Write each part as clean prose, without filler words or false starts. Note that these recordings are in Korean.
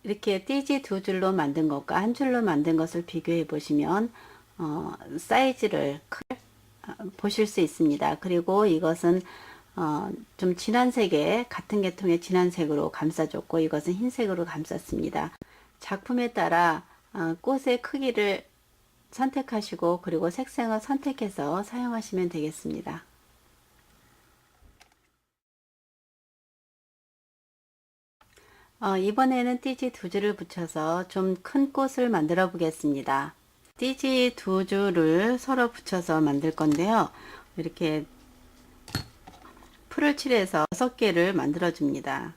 이렇게 띠지 두 줄로 만든 것과 한 줄로 만든 것을 비교해 보시면 사이즈를 보실 수 있습니다. 그리고 이것은 좀 진한 색의 같은 계통의 진한 색으로 감싸줬고 이것은 흰색으로 감쌌습니다. 작품에 따라 꽃의 크기를 선택하시고 그리고 색상을 선택해서 사용하시면 되겠습니다. 이번에는 띠지 두 줄을 붙여서 좀 큰 꽃을 만들어 보겠습니다. 띠지 두 줄을 서로 붙여서 만들 건데요. 이렇게 풀을 칠해서 6개를 만들어 줍니다.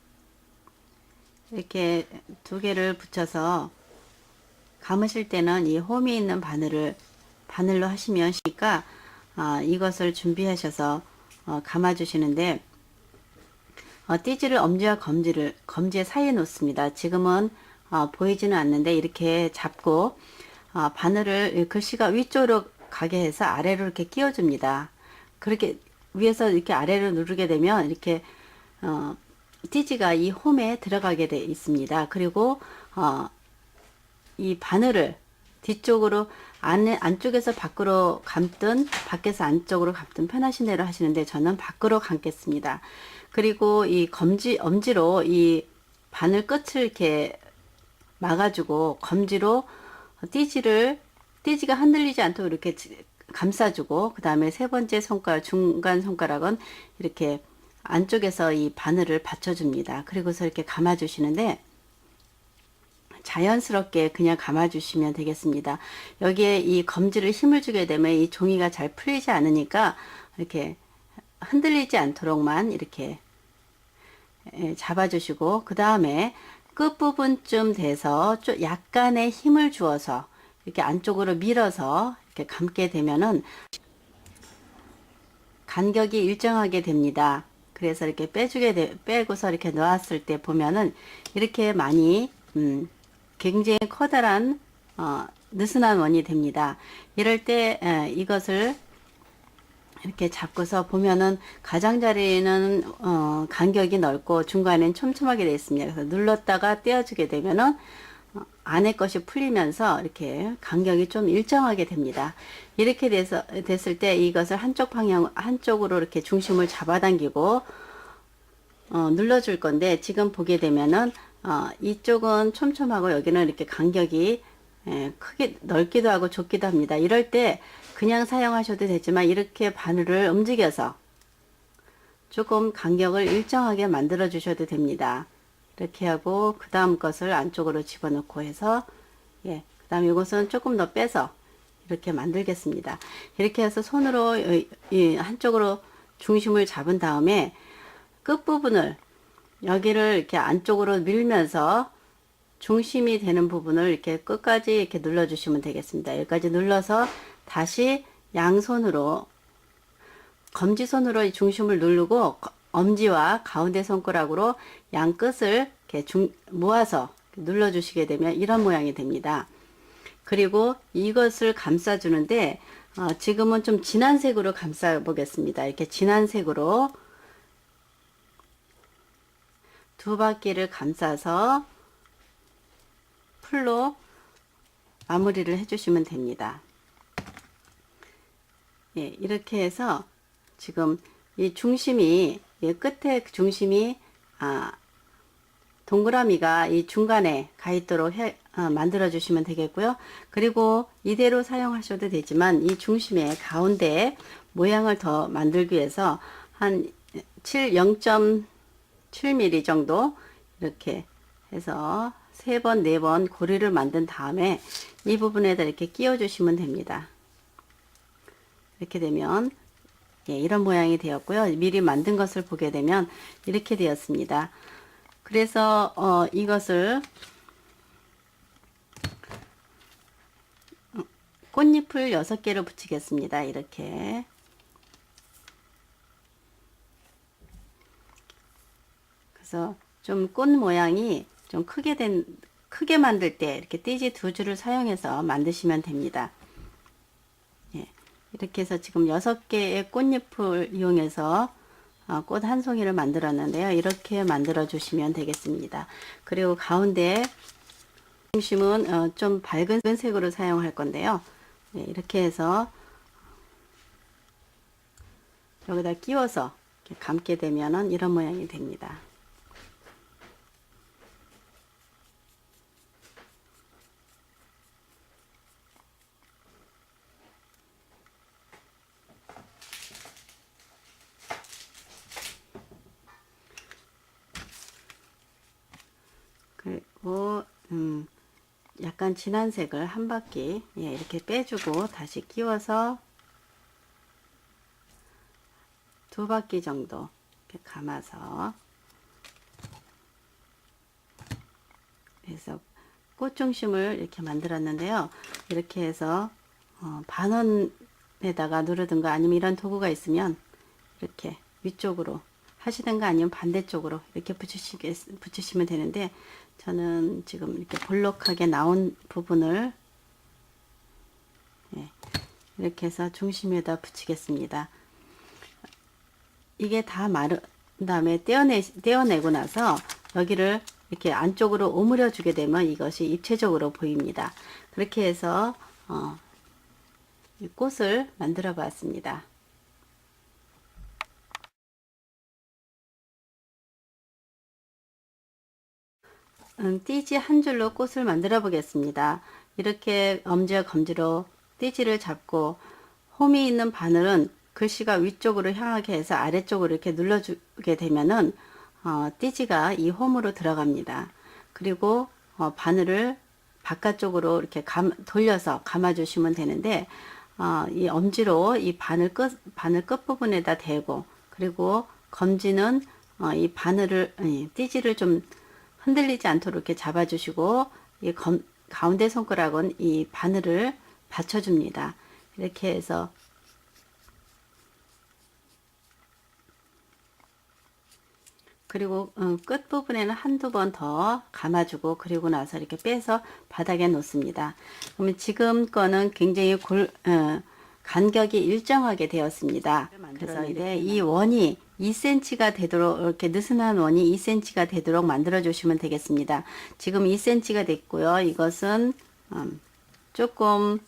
이렇게 2개를 붙여서 감으실 때는 이 홈이 있는 바늘로 하시면 쉬니까 이것을 준비하셔서 감아 주시는데 띠지를 엄지와 검지 사이에 놓습니다. 지금은 보이지는 않는데 이렇게 잡고 바늘을 글씨가 위쪽으로 가게 해서 아래로 이렇게 끼워 줍니다. 그렇게 위에서 이렇게 아래로 누르게 되면 이렇게 띠지가 이 홈에 들어가게 돼 있습니다. 그리고 이 바늘을 뒤쪽으로 안쪽에서 밖으로 감든 밖에서 안쪽으로 감든 편하신 대로 하시는데 저는 밖으로 감겠습니다. 그리고 이 엄지로 이 바늘 끝을 이렇게 막아주고 검지로 띠지가 흔들리지 않도록 이렇게 감싸주고 그 다음에 세 번째 손가락 중간 손가락은 이렇게 안쪽에서 이 바늘을 받쳐줍니다. 그리고서 이렇게 감아주시는데 자연스럽게 그냥 감아주시면 되겠습니다. 여기에 이 검지를 힘을 주게 되면 이 종이가 잘 풀리지 않으니까 이렇게 흔들리지 않도록만 이렇게 잡아주시고 그 다음에 끝부분쯤 돼서 좀 약간의 힘을 주어서 이렇게 안쪽으로 밀어서 이렇게 감게 되면은 간격이 일정하게 됩니다. 그래서 이렇게 빼고서 이렇게 놓았을 때 보면은 이렇게 많이 굉장히 커다란 느슨한 원이 됩니다. 이럴 때 이것을 이렇게 잡고서 보면은 가장자리는 간격이 넓고 중간엔 촘촘하게 되어 있습니다. 그래서 눌렀다가 떼어주게 되면은 안에 것이 풀리면서 이렇게 간격이 좀 일정하게 됩니다. 이렇게 됐을 때 이것을 한쪽으로 이렇게 중심을 잡아당기고 눌러줄 건데 지금 보게 되면은 이쪽은 촘촘하고 여기는 이렇게 간격이 크게 넓기도 하고 좁기도 합니다. 이럴 때 그냥 사용하셔도 되지만 이렇게 바늘을 움직여서 조금 간격을 일정하게 만들어 주셔도 됩니다. 이렇게 하고 그 다음 것을 안쪽으로 집어넣고 해서 그 다음 이것은 조금 더 빼서 이렇게 만들겠습니다. 이렇게 해서 손으로 한쪽으로 중심을 잡은 다음에 끝부분을 여기를 이렇게 안쪽으로 밀면서 중심이 되는 부분을 이렇게 끝까지 이렇게 눌러 주시면 되겠습니다. 여기까지 눌러서 다시 양손으로 검지손으로 이 중심을 누르고 엄지와 가운데 손가락으로 양 끝을 이렇게 모아서 눌러 주시게 되면 이런 모양이 됩니다. 그리고 이것을 감싸 주는데 지금은 좀 진한 색으로 감싸 보겠습니다. 이렇게 진한 색으로 2바퀴를 감싸서 풀로 마무리를 해주시면 됩니다. 이렇게 해서 지금 이 중심이 끝에 중심이 동그라미가 이 중간에 가 있도록 만들어 주시면 되겠고요. 그리고 이대로 사용하셔도 되지만 이 중심의 가운데 모양을 더 만들기 위해서 한 0.7mm 정도 이렇게 해서 3번, 4번 고리를 만든 다음에 이 부분에다 이렇게 끼워 주시면 됩니다. 이렇게 되면 이런 모양이 되었고요. 미리 만든 것을 보게 되면 이렇게 되었습니다. 그래서 이것을 꽃잎을 6개를 붙이겠습니다. 이렇게 그래서 좀 꽃 모양이 좀 크게 만들 때 이렇게 띠지 2줄을 사용해서 만드시면 됩니다. 이렇게 해서 지금 6개의 꽃잎을 이용해서 꽃 한 송이를 만들었는데요. 이렇게 만들어 주시면 되겠습니다. 그리고 가운데 중심은 좀 밝은 색으로 사용할 건데요. 네, 이렇게 해서 여기다 끼워서 이렇게 감게 되면은 이런 모양이 됩니다. 그리고 약간 진한 색을 한 바퀴 이렇게 빼주고 다시 끼워서 두 바퀴 정도 이렇게 감아서, 그래서 꽃 중심을 이렇게 만들었는데요. 이렇게 해서 반원에다가 누르든가 아니면 이런 도구가 있으면 이렇게 위쪽으로 하시든가 아니면 반대쪽으로 이렇게 붙이시면 되는데, 저는 지금 이렇게 볼록하게 나온 부분을 이렇게 해서 중심에다 붙이겠습니다. 이게 다 마른 다음에 떼어내고 나서 여기를 이렇게 안쪽으로 오므려 주게 되면 이것이 입체적으로 보입니다. 그렇게 해서 이 꽃을 만들어 봤습니다. 띠지 한 줄로 꽃을 만들어 보겠습니다. 이렇게 엄지와 검지로 띠지를 잡고 홈이 있는 바늘은 글씨가 위쪽으로 향하게 해서 아래쪽으로 이렇게 눌러주게 되면은 띠지가 이 홈으로 들어갑니다. 그리고 바늘을 바깥쪽으로 이렇게 돌려서 감아 주시면 되는데, 이 엄지로 이 바늘 끝 부분에다 대고, 그리고 검지는 이 띠지를 좀 흔들리지 않도록 이렇게 잡아주시고, 이 가운데 손가락은 이 바늘을 받쳐줍니다. 이렇게 해서 그리고 끝부분에는 한두 번 더 감아주고, 그리고 나서 이렇게 빼서 바닥에 놓습니다. 그러면 지금 거는 굉장히 간격이 일정하게 되었습니다. 그래서 이제 이 원이 2cm가 되도록, 이렇게 느슨한 원이 2cm가 되도록 만들어 주시면 되겠습니다. 지금 2cm가 됐고요. 이것은 조금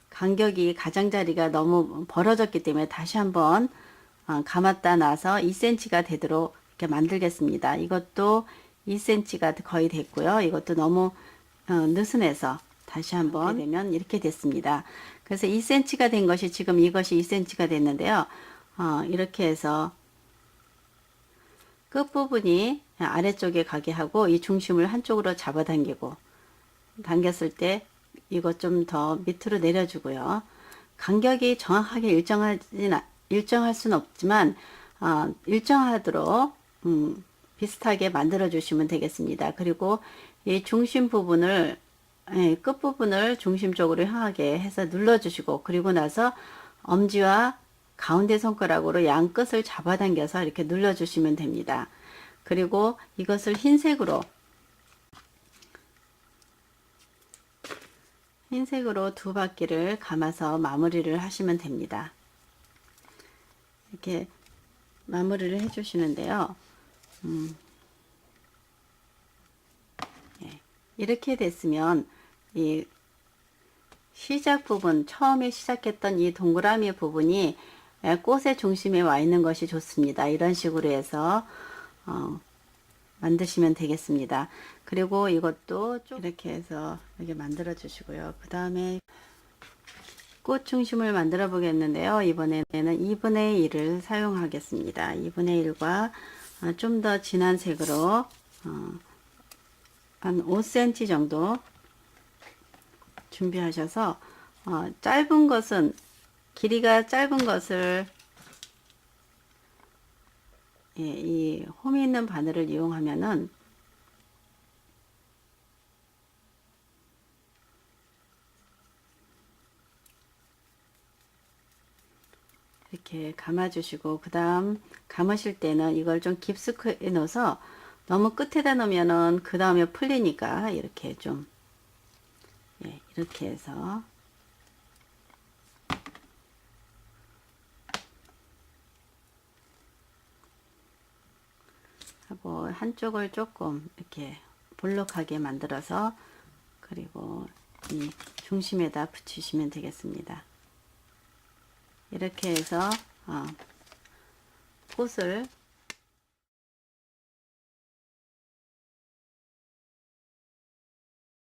간격이 가장자리가 너무 벌어졌기 때문에 다시 한번 감았다 놔서 2cm가 되도록 이렇게 만들겠습니다. 이것도 2cm가 거의 됐고요. 이것도 너무 느슨해서 다시 한번 되면 이렇게 됐습니다. 그래서 2cm가 된 것이, 지금 이것이 2cm가 됐는데요. 이렇게 해서 끝부분이 아래쪽에 가게 하고 이 중심을 한쪽으로 잡아당기고, 당겼을 때 이것 좀 더 밑으로 내려주고요. 간격이 정확하게 일정할 수는 없지만 일정하도록 비슷하게 만들어 주시면 되겠습니다. 그리고 이 중심 부분을 끝부분을 중심적으로 향하게 해서 눌러 주시고, 그리고 나서 엄지와 가운데 손가락으로 양 끝을 잡아당겨서 이렇게 눌러 주시면 됩니다. 그리고 이것을 흰색으로 두 바퀴를 감아서 마무리를 하시면 됩니다. 이렇게 마무리를 해 주시는데요. 이렇게 됐으면 이 시작 부분, 처음에 시작했던 이 동그라미 부분이 꽃의 중심에 와 있는 것이 좋습니다. 이런 식으로 해서 만드시면 되겠습니다. 그리고 이것도 이렇게 해서 이렇게 만들어 주시고요. 그 다음에 꽃 중심을 만들어 보겠는데요. 이번에는 2분의 1을 사용하겠습니다. 2분의 1과 좀 더 진한 색으로 한 5cm 정도 준비하셔서 짧은 것은, 길이가 짧은 것을 이 홈이 있는 바늘을 이용하면은 이렇게 감아주시고, 그 다음 감으실 때는 이걸 좀 깊숙이 넣어서, 너무 끝에다 놓으면은 그 다음에 풀리니까 이렇게 좀 이렇게 해서 하고 한쪽을 조금 이렇게 볼록하게 만들어서 그리고 이 중심에다 붙이시면 되겠습니다. 이렇게 해서 꽃을